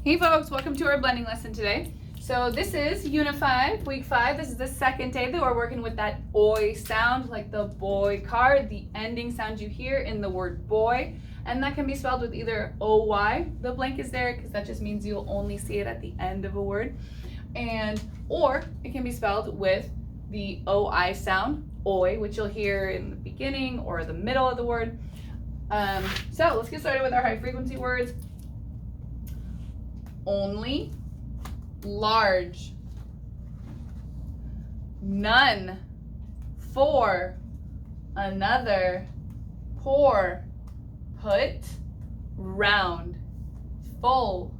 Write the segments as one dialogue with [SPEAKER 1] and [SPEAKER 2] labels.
[SPEAKER 1] Hey folks, welcome to our blending lesson today. So this is Unit 5, Week 5. This is the second day that we're working with that oi sound, like the boy card, the ending sound you hear in the word boy. And that can be spelled with either O-Y. The blank is there because that just means you'll only see it at the end of a word. Or it can be spelled with the O-I sound, oi, which you'll hear in the beginning or the middle of the word. So let's get started with our high frequency words. Only, large, none, for, another, pour, put, round, full,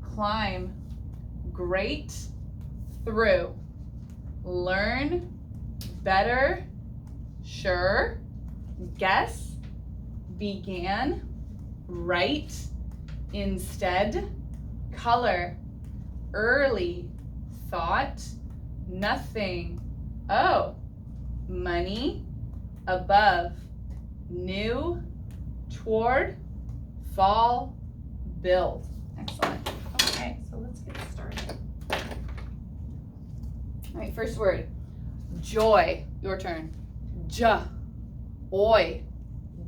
[SPEAKER 1] climb, great, through, learn, better, sure, guess, began, right, instead, color, early, thought, nothing, oh, money, above, new, toward, fall, build. Excellent. Okay, so let's get started. All right, first word, joy. Your turn. J, oi,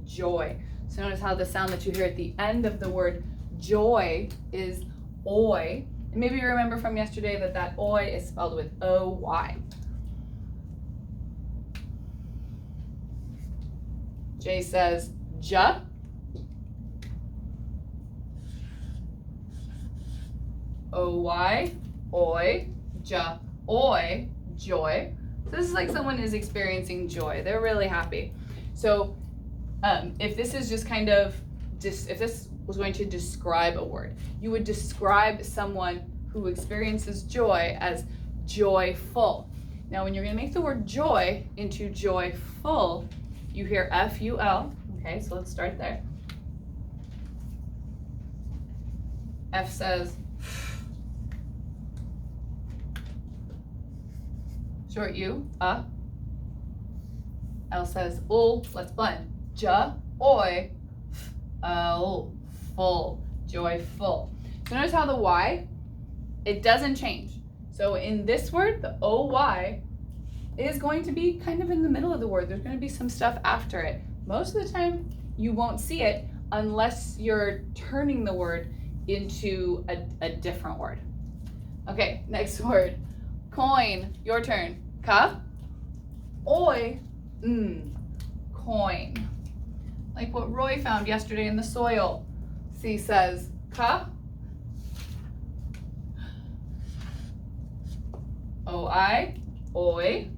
[SPEAKER 1] joy. So notice how the sound that you hear at the end of the word joy is oi. And maybe you remember from yesterday that that oi is spelled with O-Y. Jay says ja. O-Y, oi, ja, oi, joy. So this is like someone is experiencing joy. They're really happy. So if this is just kind of, if this was going to describe a word, you would describe someone who experiences joy as joyful. Now when you're going to make the word joy into joyful, you hear F-U-L. Okay, so let's start there. F says short U, L says ul. Let's blend. Ja, oi, ul, full, joyful. So notice how the Y, it doesn't change. So in this word, the O-Y is going to be kind of in the middle of the word. There's going to be some stuff after it. Most of the time, you won't see it unless you're turning the word into a different word. Okay, next word. Coin. Your turn. Ka, oi, coin. Like what Roy found yesterday in the soil. C says ka, O-I, oi,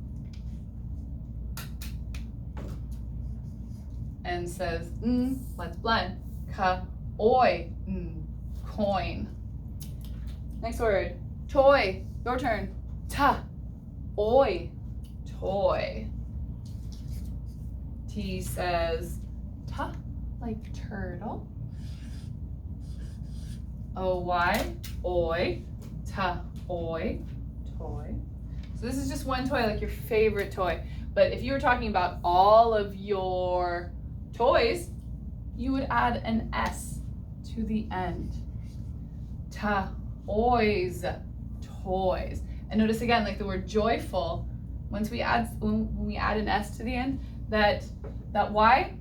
[SPEAKER 1] and says let's blend. Ka, oi, coin. Next word, toy. Your turn. Ta, oi, toy. T says ta, like turtle. O-Y, oi, ta, oi, toy. So this is just one toy, like your favorite toy. But if you were talking about all of your toys, you would add an S to the end. Ta, oys, toys. And notice again, like the word joyful, when we add an S to the end, that Y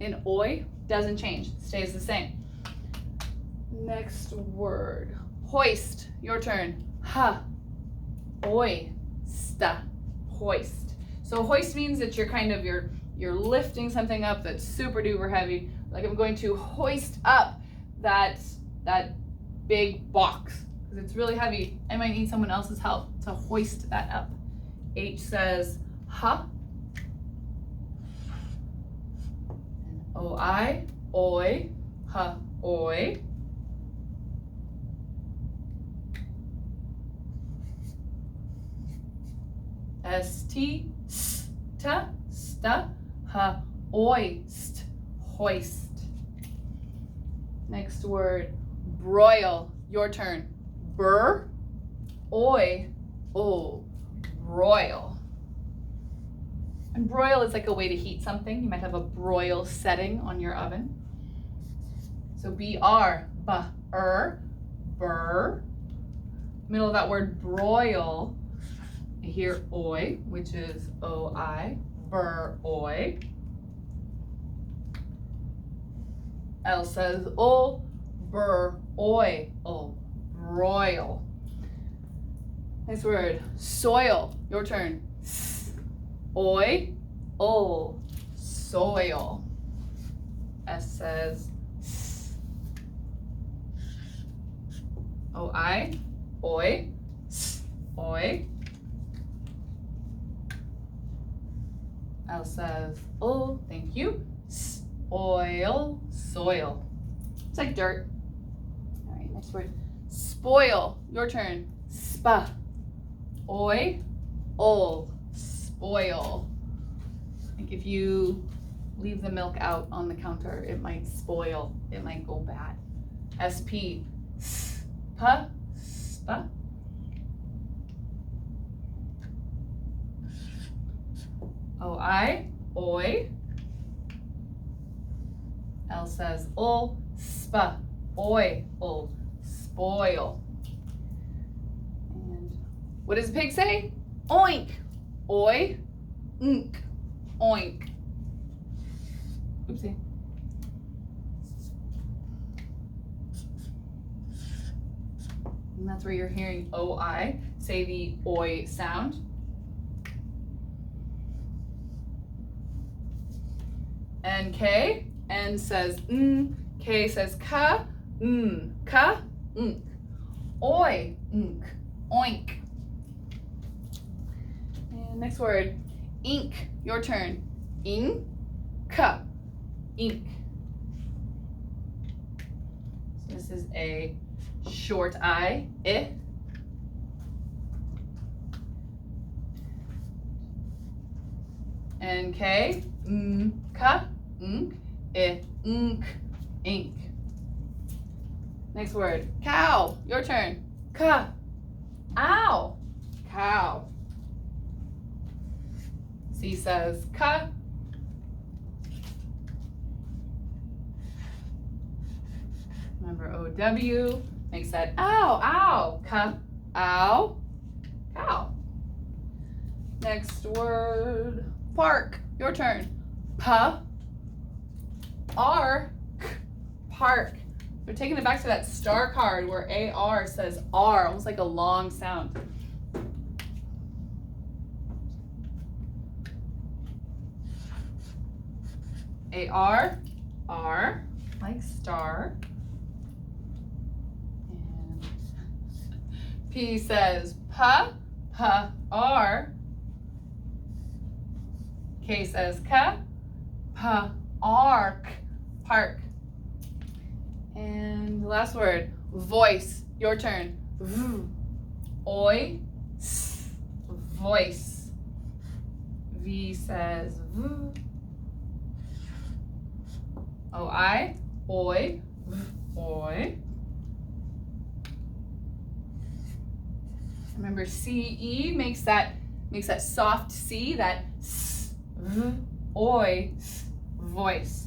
[SPEAKER 1] in oi doesn't change, stays the same. Next word, hoist. Your turn. Ha, oi, sta, hoist. So hoist means that you're lifting something up that's super duper heavy. Like I'm going to hoist up that big box because it's really heavy. I might need someone else's help to hoist that up. H says ha. And O-I, oi, ha, oi. S-T, sta, sta, ha, oist, hoist. Next word, broil. Your turn. Bur, oi, oh, broil. And broil is like a way to heat something. You might have a broil setting on your oven. So B-R, ba-er, Bur. Middle of that word, broil. I hear oi, which is O-I. Bur-oi. L says ol. Bur-oi. Ol. Broil. Next word, soil. Your turn. Oi. Ol. Soil. S says O-I. Oi. Oi. L says ol. Thank you. Oil. Soil. It's like dirt. All right, next word. Spoil. Your turn. Spa. Oi. Ol. Spoil. Like if you leave the milk out on the counter, it might spoil. It might go bad. S-P. Spa. Spa. O-I. Oi. L says ol. Spa. Oi. Ol. Spoil. And what does the pig say? Oink. Oi. Unk. Oink. Oopsie. And that's where you're hearing O-I. Say the oi sound. And K. N says n. K says ka. N. Ka. Nk. Oi. Nk. Oink. And next word. Ink. Your turn. In. Ka. Ink. So this is a short I. I. And K. Ka. Nk. I. Nk. Ink. Next word. Cow. Your turn. Ka. Ow. Cow. C says ka. Remember O-W makes that ow, ow, ka, ow, cow. Next word, park. Your turn. Pa, R, park. We're taking it back to that star card where A-R says R, almost like a long sound. A-R, R, like star. And P says pa, pa, R. K says ka, pa, ark, park. And the last word, voice. Your turn. V, oi, s, voice. V says v. O-I, oi, v, oi. Remember C-E makes that soft C, that s, v, oi, s, voice.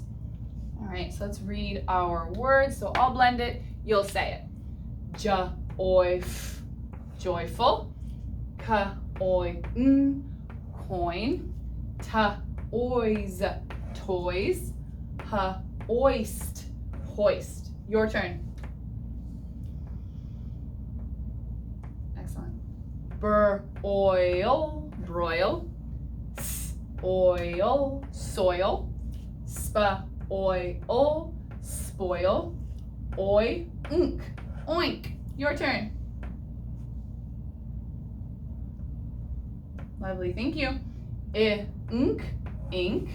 [SPEAKER 1] All right, so let's read our words. So I'll blend it, you'll say it. Ja, oi, f, joyful. Ka, oi, n, coin. Ta, ois, toys. Ha, oist, hoist. Your turn. Excellent. Bur, oil, broil. S, oil, soil. Spa, oil, spoil. Oi, unk, oink. Your turn. Lovely, thank you. I, unk, ink.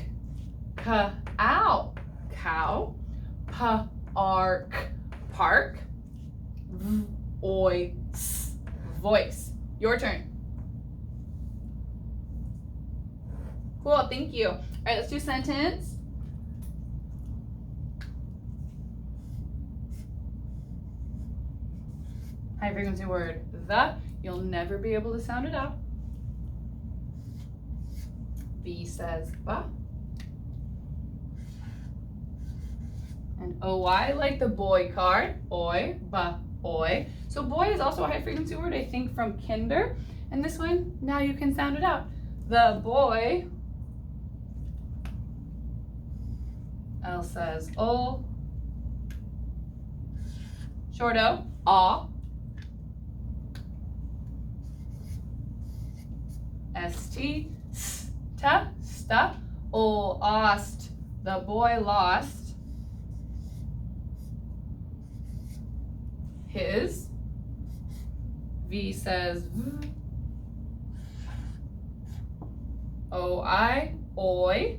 [SPEAKER 1] Ka, ow, cow. Pa, ark, park. V, oi, s, voice. Your turn. Cool, thank you. All right, let's do sentence. High frequency word, the. You'll never be able to sound it out. B says ba. And O-Y like the boy card. Oi, ba, oi. So boy is also a high frequency word, I think, from kinder. And this one, now you can sound it out. The boy, L says O, short O, aw, st, sta, sta, o, ost, the boy lost his, V says v, oi, oi,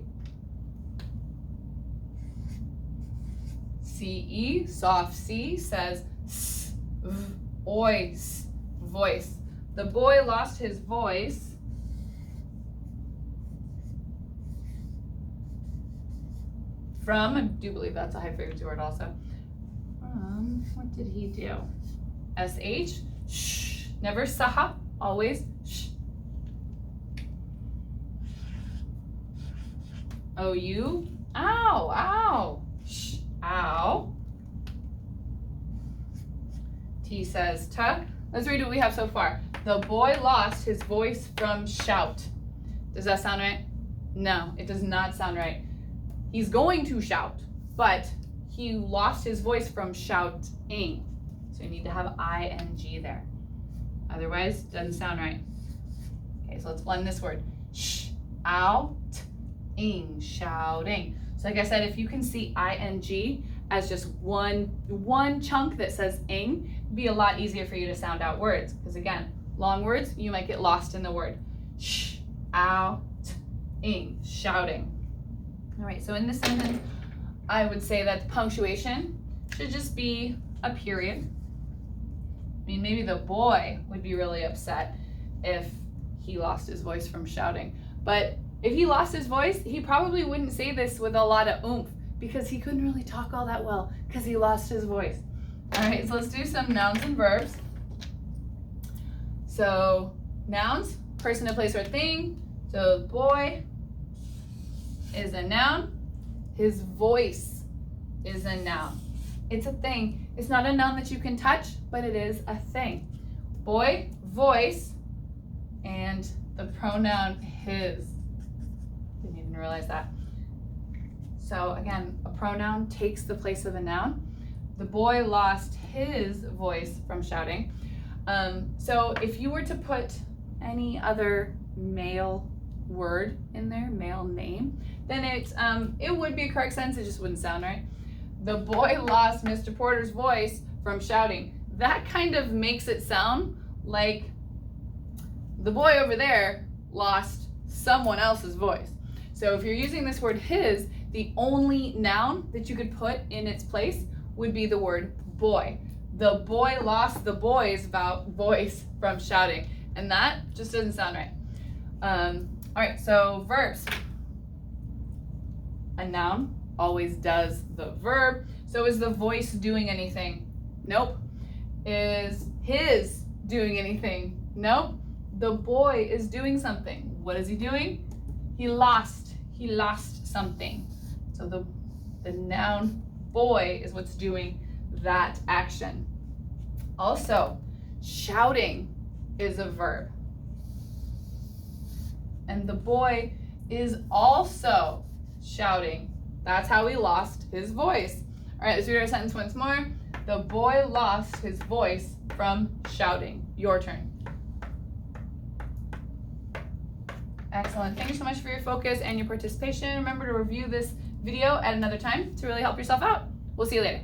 [SPEAKER 1] ce, soft C says s, v, ois, voice. The boy lost his voice from, I do believe that's a high frequency word also. What did he do? SH, shh, never saha, always shh. OU, ow, ow, shh, ow. T says ta. Let's read what we have so far. The boy lost his voice from shout. Does that sound right? No, it does not sound right. He's going to shout, but he lost his voice from shouting. So you need to have ing there. Otherwise, it doesn't sound right. Okay, so let's blend this word. Shout, ing, shouting. So like I said, if you can see ing as just one chunk that says ing, it'd be a lot easier for you to sound out words. Because again, long words, you might get lost in the word. Shout, ing, shouting. All right, so in this sentence, I would say that the punctuation should just be a period. I mean, maybe the boy would be really upset if he lost his voice from shouting. But if he lost his voice, he probably wouldn't say this with a lot of oomph because he couldn't really talk all that well because he lost his voice. All right, so let's do some nouns and verbs. So nouns, person, a place, or thing. So boy is a noun. His voice is a noun. It's a thing. It's not a noun that you can touch, but it is a thing. Boy, voice, and the pronoun his. Didn't even realize that. So again, a pronoun takes the place of a noun. The boy lost his voice from shouting. So if you were to put any other male word in there, male name, then it would be a correct sentence, it just wouldn't sound right. The boy lost Mr. Porter's voice from shouting. That kind of makes it sound like the boy over there lost someone else's voice. So if you're using this word his, the only noun that you could put in its place would be the word boy. The boy lost the boy's voice from shouting, and that just doesn't sound right. All right, so verbs. A noun always does the verb. So is the voice doing anything? Nope. Is his doing anything? Nope. The boy is doing something. What is he doing? He lost something. So the noun boy is what's doing that action. Also, shouting is a verb. And the boy is also shouting. That's how he lost his voice. All right, let's read our sentence once more. The boy lost his voice from shouting. Your turn. Excellent. Thank you so much for your focus and your participation. Remember to review this video at another time to really help yourself out. We'll see you later.